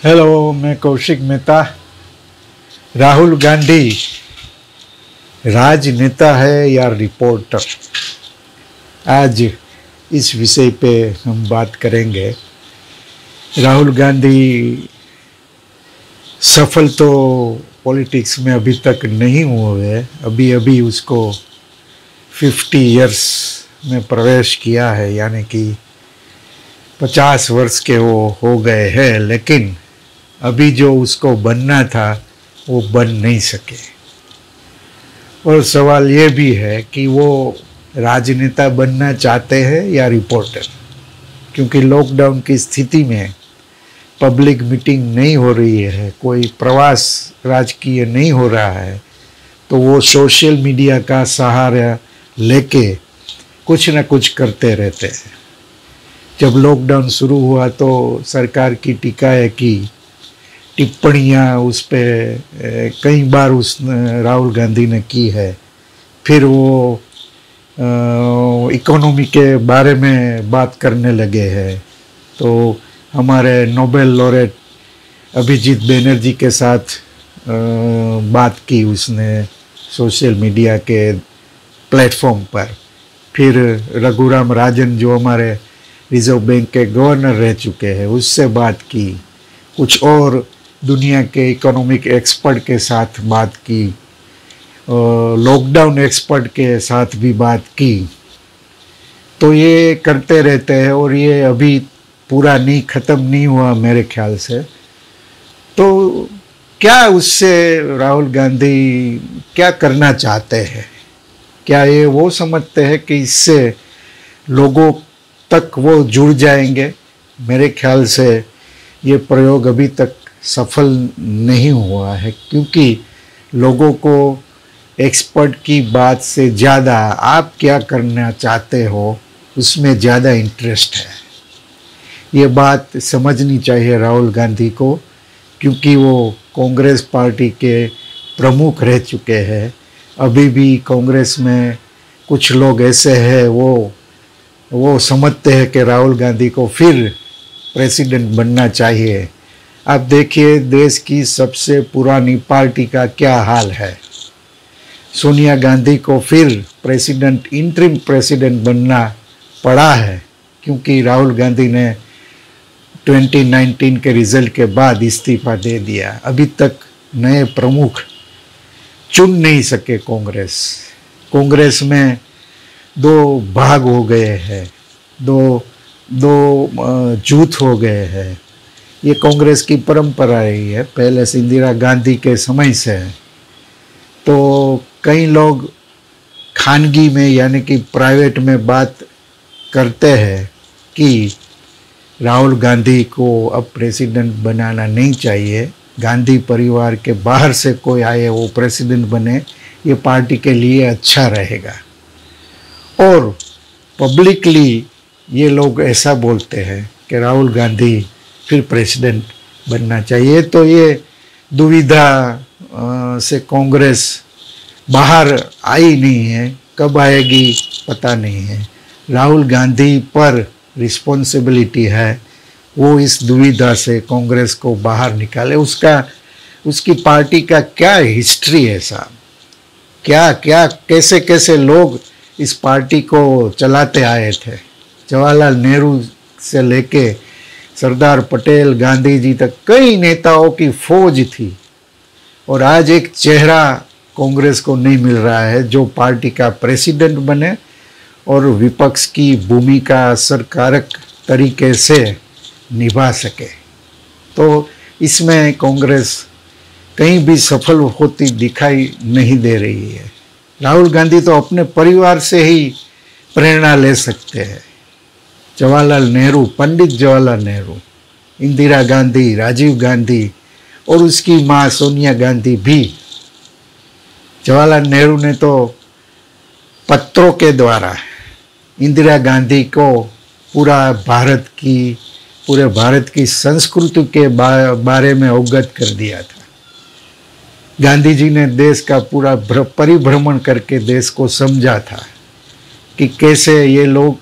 Hello, मैं कौशिक मेहता। राहुल गांधी राजनेता है या रिपोर्टर? आज इस विषय पे हम बात करेंगे। राहुल गांधी सफल तो पॉलिटिक्स में अभी तक नहीं हुए। अभी अभी उसको 50 इयर्स में प्रवेश किया है, यानी कि 50 वर्ष के वो हो गए हैं, लेकिन अभी जो उसको बनना था वो बन नहीं सके। और सवाल ये भी है कि वो राजनेता बनना चाहते हैं या रिपोर्टर, क्योंकि लॉकडाउन की स्थिति में पब्लिक मीटिंग नहीं हो रही है, कोई प्रवास राजकीय नहीं हो रहा है, तो वो सोशल मीडिया का सहारा लेके कुछ न कुछ करते रहते हैं। जब लॉकडाउन शुरू हुआ तो सरकार की टीकाएं की, टिप्पणियाँ उस पर कई बार राहुल गांधी ने की है। फिर वो इकोनॉमी के बारे में बात करने लगे हैं। तो हमारे नोबेल लॉरेट अभिजीत बैनर्जी के साथ बात की उसने सोशल मीडिया के प्लेटफॉर्म पर। फिर रघुराम राजन जो हमारे रिजर्व बैंक के गवर्नर रह चुके हैं उससे बात की। कुछ और दुनिया के इकोनॉमिक एक्सपर्ट के साथ बात की, लॉकडाउन एक्सपर्ट के साथ भी बात की। तो ये करते रहते हैं और ये अभी पूरा नहीं, ख़त्म नहीं हुआ मेरे ख्याल से। तो क्या उससे राहुल गांधी क्या करना चाहते हैं? क्या ये वो समझते हैं कि इससे लोगों तक वो जुड़ जाएंगे? मेरे ख्याल से ये प्रयोग अभी तक सफल नहीं हुआ है, क्योंकि लोगों को एक्सपर्ट की बात से ज़्यादा आप क्या करना चाहते हो उसमें ज़्यादा इंटरेस्ट है। ये बात समझनी चाहिए राहुल गांधी को, क्योंकि वो कांग्रेस पार्टी के प्रमुख रह चुके हैं। अभी भी कांग्रेस में कुछ लोग ऐसे हैं वो समझते हैं कि राहुल गांधी को फिर प्रेसिडेंट बनना चाहिए। आप देखिए देश की सबसे पुरानी पार्टी का क्या हाल है। सोनिया गांधी को फिर प्रेसिडेंट, इंटरिम प्रेसिडेंट बनना पड़ा है, क्योंकि राहुल गांधी ने 2019 के रिजल्ट के बाद इस्तीफा दे दिया। अभी तक नए प्रमुख चुन नहीं सके कांग्रेस में दो भाग हो गए हैं, दो जूथ हो गए हैं। ये कांग्रेस की परंपरा रही है पहले से, इंदिरा गांधी के समय से है। तो कई लोग खानगी में यानी कि प्राइवेट में बात करते हैं कि राहुल गांधी को अब प्रेसिडेंट बनाना नहीं चाहिए, गांधी परिवार के बाहर से कोई आए वो प्रेसिडेंट बने, ये पार्टी के लिए अच्छा रहेगा। और पब्लिकली ये लोग ऐसा बोलते हैं कि राहुल गांधी फिर प्रेसिडेंट बनना चाहिए। तो ये दुविधा से कांग्रेस बाहर आई नहीं है, कब आएगी पता नहीं है। राहुल गांधी पर रिस्पॉन्सिबिलिटी है वो इस दुविधा से कांग्रेस को बाहर निकाले। उसकी पार्टी का क्या हिस्ट्री है साहब, क्या कैसे कैसे लोग इस पार्टी को चलाते आए थे। जवाहरलाल नेहरू से लेके सरदार पटेल, गांधी जी तक कई नेताओं की फौज थी। और आज एक चेहरा कांग्रेस को नहीं मिल रहा है जो पार्टी का प्रेसिडेंट बने और विपक्ष की भूमिका असरकारक तरीके से निभा सके। तो इसमें कांग्रेस कहीं भी सफल होती दिखाई नहीं दे रही है। राहुल गांधी तो अपने परिवार से ही प्रेरणा ले सकते हैं। जवाहरलाल नेहरू, पंडित जवाहरलाल नेहरू, इंदिरा गांधी, राजीव गांधी और उसकी माँ सोनिया गांधी भी। जवाहरलाल नेहरू ने तो पत्रों के द्वारा इंदिरा गांधी को पूरे भारत की संस्कृति के बारे में अवगत कर दिया था। गांधी जी ने देश का पूरा परिभ्रमण करके देश को समझा था कि कैसे ये लोग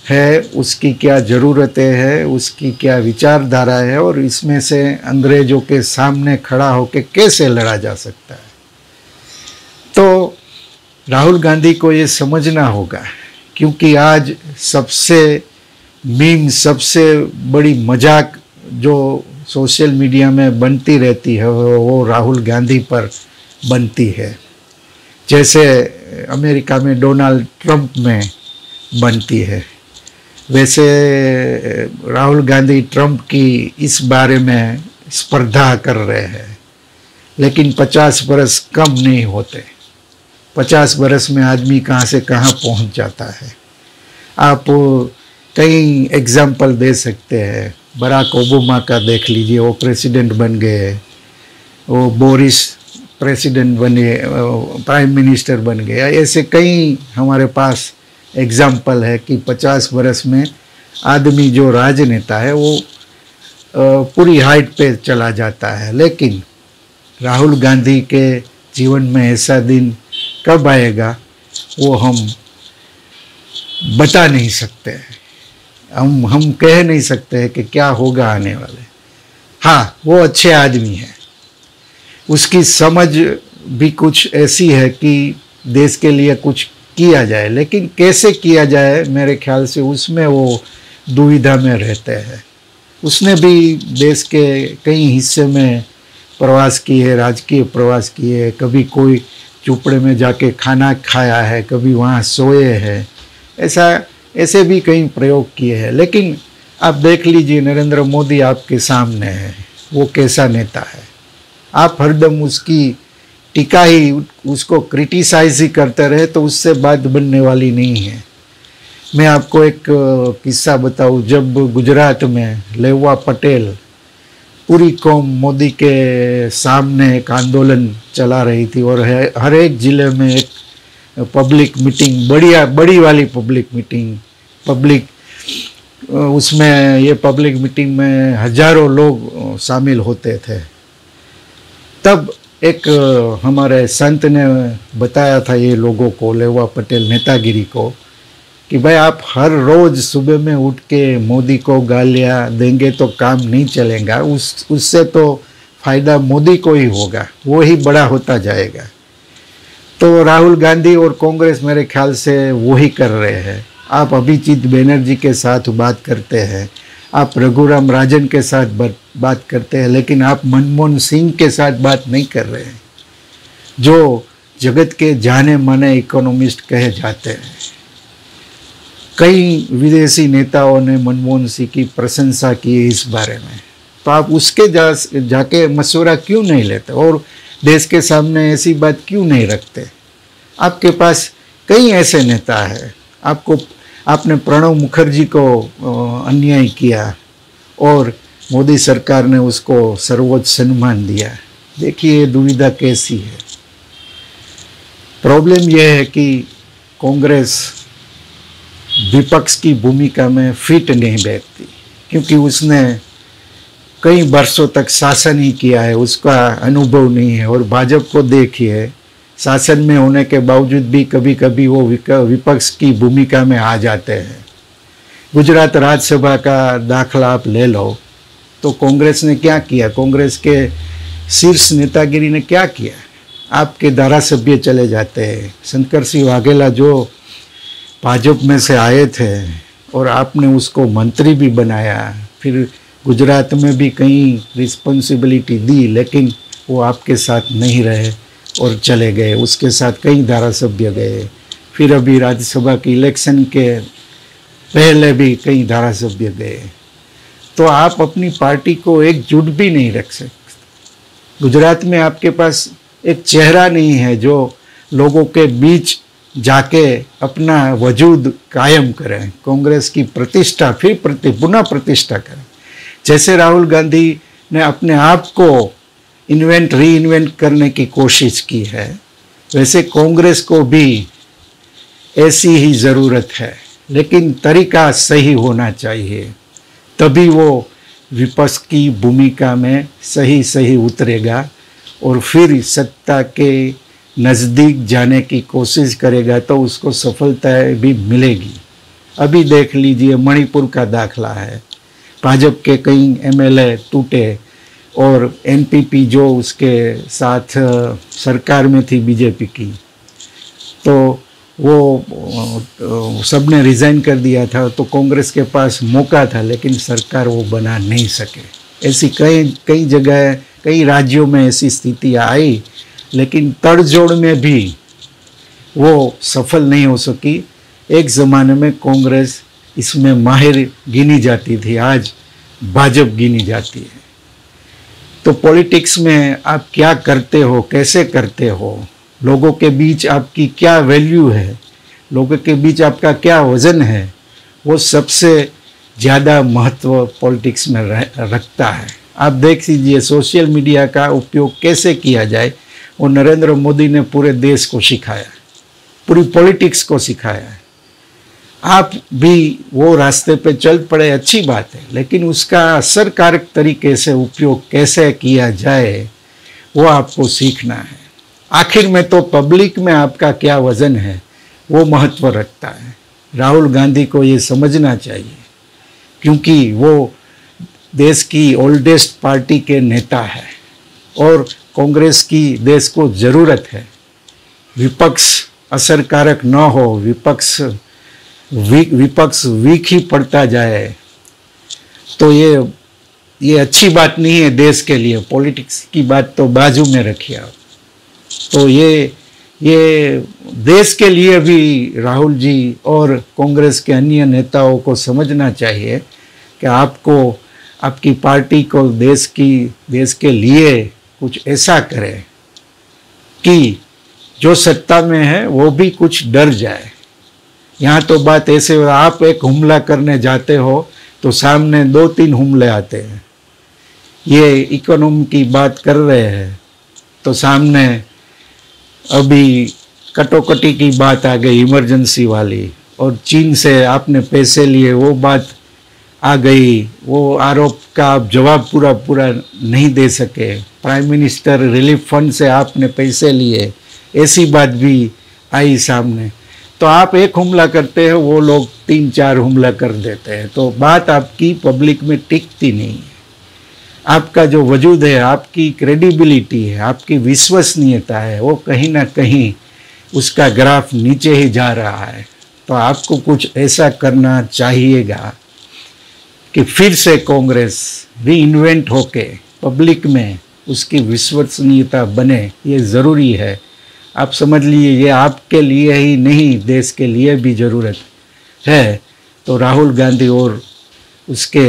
है, उसकी क्या ज़रूरतें हैं, उसकी क्या विचारधारा है और इसमें से अंग्रेज़ों के सामने खड़ा होकर कैसे लड़ा जा सकता है। तो राहुल गांधी को ये समझना होगा, क्योंकि आज सबसे मीम, सबसे बड़ी मजाक जो सोशल मीडिया में बनती रहती है वो राहुल गांधी पर बनती है, जैसे अमेरिका में डोनाल्ड ट्रंप में बनती है। वैसे राहुल गांधी ट्रंप की इस बारे में स्पर्धा कर रहे हैं, लेकिन 50 बरस कम नहीं होते। 50 बरस में आदमी कहाँ से कहाँ पहुँच जाता है। आप कई एग्जाम्पल दे सकते हैं। बराक ओबामा का देख लीजिए, वो प्रेसिडेंट बन गए, वो बोरिस प्रेसिडेंट बने, प्राइम मिनिस्टर बन गया। ऐसे कई हमारे पास एग्जाम्पल है कि 50 बरस में आदमी जो राजनेता है वो पूरी हाइट पे चला जाता है। लेकिन राहुल गांधी के जीवन में ऐसा दिन कब आएगा वो हम बता नहीं सकते हैं, हम कह नहीं सकते हैं कि क्या होगा आने वाले। हाँ, वो अच्छे आदमी है, उसकी समझ भी कुछ ऐसी है कि देश के लिए कुछ किया जाए, लेकिन कैसे किया जाए मेरे ख्याल से उसमें वो दुविधा में रहते हैं। उसने भी देश के कई हिस्से में प्रवास किए, राजकीय प्रवास किए, कभी कोई झुपड़े में जाके खाना खाया है, कभी वहाँ सोए हैं, ऐसे भी कई प्रयोग किए हैं। लेकिन आप देख लीजिए, नरेंद्र मोदी आपके सामने है, वो कैसा नेता है। आप हरदम उसकी टीका ही, उसको क्रिटिसाइज ही करते रहे तो उससे बात बनने वाली नहीं है। मैं आपको एक किस्सा बताऊं। जब गुजरात में लेवा पटेल पूरी कौम मोदी के सामने एक आंदोलन चला रही थी और हर एक ज़िले में एक पब्लिक मीटिंग, बड़ी वाली पब्लिक मीटिंग, उसमें ये पब्लिक मीटिंग में हजारों लोग शामिल होते थे। तब एक हमारे संत ने बताया था ये लोगों को, लेवा पटेल नेतागिरी को, कि भाई आप हर रोज़ सुबह में उठ के मोदी को गालियाँ देंगे तो काम नहीं चलेगा, उससे तो फ़ायदा मोदी को ही होगा, वो ही बड़ा होता जाएगा। तो राहुल गांधी और कांग्रेस मेरे ख्याल से वो ही कर रहे हैं। आप अभिजीत बैनर्जी के साथ बात करते हैं, आप रघुराम राजन के साथ बात करते हैं, लेकिन आप मनमोहन सिंह के साथ बात नहीं कर रहे हैं, जो जगत के जाने माने इकोनॉमिस्ट कहे जाते हैं। कई विदेशी नेताओं ने मनमोहन सिंह की प्रशंसा की है इस बारे में, तो आप उसके जाके मशवरा क्यों नहीं लेते और देश के सामने ऐसी बात क्यों नहीं रखते। आपके पास कई ऐसे नेता हैं। आपने प्रणब मुखर्जी को अन्याय किया और मोदी सरकार ने उसको सर्वोच्च सम्मान दिया। देखिए दुविधा कैसी है। प्रॉब्लम यह है कि कांग्रेस विपक्ष की भूमिका में फिट नहीं बैठती, क्योंकि उसने कई वर्षों तक शासन ही किया है, उसका अनुभव नहीं है। और भाजपा को देखिए, शासन में होने के बावजूद भी कभी कभी वो विपक्ष की भूमिका में आ जाते हैं। गुजरात राज्यसभा का दाखला आप ले लो, तो कांग्रेस ने क्या किया, कांग्रेस के शीर्ष नेतागिरी ने क्या किया। आपके धारासभ्य चले जाते हैं। शंकर सिंह वाघेला जो भाजपा में से आए थे और आपने उसको मंत्री भी बनाया, फिर गुजरात में भी कई रिस्पॉन्सिबिलिटी दी, लेकिन वो आपके साथ नहीं रहे और चले गए। उसके साथ कई धारासभ्य गए। फिर अभी राज्यसभा के इलेक्शन के पहले भी कई धारासभ्य गए। तो आप अपनी पार्टी को एकजुट भी नहीं रख सकते। गुजरात में आपके पास एक चेहरा नहीं है जो लोगों के बीच जाके अपना वजूद कायम करें, कांग्रेस की प्रतिष्ठा फिर पुनः प्रतिष्ठा करें। जैसे राहुल गांधी ने अपने आप को री इन्वेंट करने की कोशिश की है, वैसे कांग्रेस को भी ऐसी ही ज़रूरत है, लेकिन तरीका सही होना चाहिए, तभी वो विपक्ष की भूमिका में सही उतरेगा और फिर सत्ता के नज़दीक जाने की कोशिश करेगा तो उसको सफलता भी मिलेगी। अभी देख लीजिए मणिपुर का दाखला है, भाजपा के कई एमएलए टूटे और एनपीपी जो उसके साथ सरकार में थी बीजेपी की, तो वो सबने रिज़ाइन कर दिया था। तो कांग्रेस के पास मौका था लेकिन सरकार वो बना नहीं सके। ऐसी कई जगह कई राज्यों में ऐसी स्थितियाँ आई, लेकिन तड़जोड़ में भी वो सफल नहीं हो सकी। एक ज़माने में कांग्रेस इसमें माहिर गिनी जाती थी, आज भाजपा गिनी जाती है। तो पॉलिटिक्स में आप क्या करते हो, कैसे करते हो, लोगों के बीच आपकी क्या वैल्यू है, लोगों के बीच आपका क्या वज़न है, वो सबसे ज़्यादा महत्व पॉलिटिक्स में रखता है। आप देख लीजिए सोशल मीडिया का उपयोग कैसे किया जाए, वो नरेंद्र मोदी ने पूरे देश को सिखाया, पूरी पॉलिटिक्स को सिखाया है। आप भी वो रास्ते पे चल पड़े, अच्छी बात है, लेकिन उसका असरकारक तरीके से उपयोग कैसे किया जाए वो आपको सीखना है। आखिर में तो पब्लिक में आपका क्या वज़न है वो महत्व रखता है। राहुल गांधी को ये समझना चाहिए, क्योंकि वो देश की ओल्डेस्ट पार्टी के नेता है और कांग्रेस की देश को ज़रूरत है। विपक्ष असरकारक न हो, विपक्ष वीक ही पड़ता जाए तो ये अच्छी बात नहीं है देश के लिए। पॉलिटिक्स की बात तो बाजू में रखिए आप। तो ये देश के लिए भी राहुल जी और कांग्रेस के अन्य नेताओं को समझना चाहिए कि आपको आपकी पार्टी को देश के लिए कुछ ऐसा करे कि जो सत्ता में है वो भी कुछ डर जाए। यहाँ तो बात ऐसे, आप एक हमला करने जाते हो तो सामने 2-3 हमले आते हैं। ये इकोनॉमी की बात कर रहे हैं तो सामने अभी कटौकटी की बात आ गई इमरजेंसी वाली, और चीन से आपने पैसे लिए वो बात आ गई, वो आरोप का आप जवाब पूरा नहीं दे सके। प्राइम मिनिस्टर रिलीफ फंड से आपने पैसे लिए, ऐसी बात भी आई सामने। तो आप एक हमला करते हो, वो लोग 3-4 हमला कर देते हैं, तो बात आपकी पब्लिक में टिकती नहीं है। आपका जो वजूद है, आपकी क्रेडिबिलिटी है, आपकी विश्वसनीयता है, वो कहीं ना कहीं उसका ग्राफ नीचे ही जा रहा है। तो आपको कुछ ऐसा करना चाहिएगा कि फिर से कांग्रेस री इन्वेंट होके पब्लिक में उसकी विश्वसनीयता बने, ये ज़रूरी है। आप समझ लीजिए ये आपके लिए ही नहीं, देश के लिए भी ज़रूरत है। तो राहुल गांधी और उसके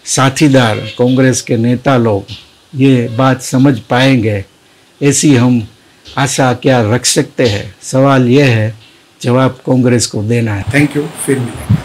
साथीदार कांग्रेस के नेता लोग ये बात समझ पाएंगे, ऐसी हम आशा क्या रख सकते हैं। सवाल ये है, जवाब कांग्रेस को देना है। थैंक यू, फिर मिलेंगे।